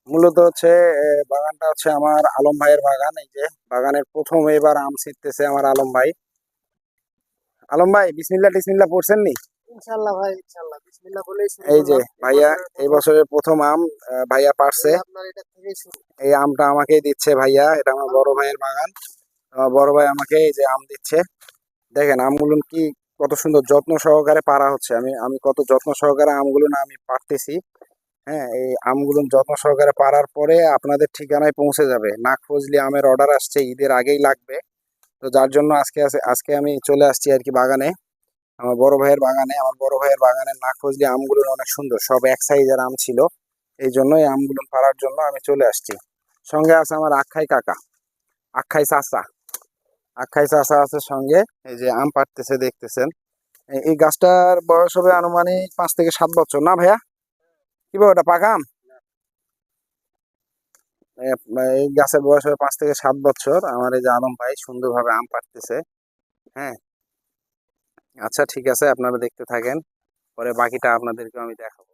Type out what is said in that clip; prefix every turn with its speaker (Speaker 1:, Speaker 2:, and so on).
Speaker 1: মূলত হচ্ছে বাগানটা হচ্ছে আমার আলম ভাইয়ের বাগান। এই যে বাগানের প্রথম এবার আম ছিঁড়তেছে আমার আলম ভাই। আলম ভাই বিসমিল্লা টিসমিল্লা পড়ছেন নি?
Speaker 2: ইনশাল্লাহ ভাই, ইনশাল্লাহ বিসমিল্লাহ বলেই শুরু
Speaker 1: এই যে
Speaker 2: করলাম
Speaker 1: ভাইয়া
Speaker 2: এবছরের
Speaker 1: এই
Speaker 2: প্রথম।
Speaker 1: বছরের প্রথম আম ভাইয়া পারছে।
Speaker 2: এই আপনার এটা থেকেই শুরু।
Speaker 1: এই আমটা আমাকেই দিচ্ছে ভাইয়া, এটা আমার বড় ভাইয়ের বাগান। আমার বড় ভাই আমাকে এই যে আম দিচ্ছে। দেখেন আমগুলো কি কত সুন্দর যত্ন সহকারে পারা হচ্ছে। আমি আমি কত যত্ন সহকারে আমগুলো না আমি পারতেছি। হ্যাঁ, এই আমগুলো যত্ন সহকারে পারার পরে আপনাদের ঠিকানায় পৌঁছে যাবে। নাকফজলি আমের অর্ডার আসছে, ঈদের আগেই লাগবে। তো যার জন্য আজকে আমি চলে আসছি আর কি বাগানে, আমার বড় ভাইয়ের বাগানে। আমার বড় ভাইয়ের বাগানের নাকফজলি আমগুলো অনেক সুন্দর, সব এক সাইজের আম ছিল। এই জন্য এই আমগুলো পাড়ার জন্য আমি চলে আসছি। সঙ্গে আছে আমার আখাই কাকা, আখাই চাচা, আখাই চাচা আছে সঙ্গে। এই যে আম পাড়তেছে দেখতেছেন। এই গাছটার বয়স হবে আনুমানিক 5 থেকে 7 বছর, না ভাইয়া? কি বল, ওটা পাকা আম? এই গাছের বয়স হবে 5 থেকে 7 বছর। আমার এই যে আলম ভাই সুন্দরভাবে আম পাড়তেছে। হ্যাঁ, আচ্ছা ঠিক আছে, আপনারা দেখতে থাকেন, পরে বাকিটা আপনাদেরকে আমি দেখাবো।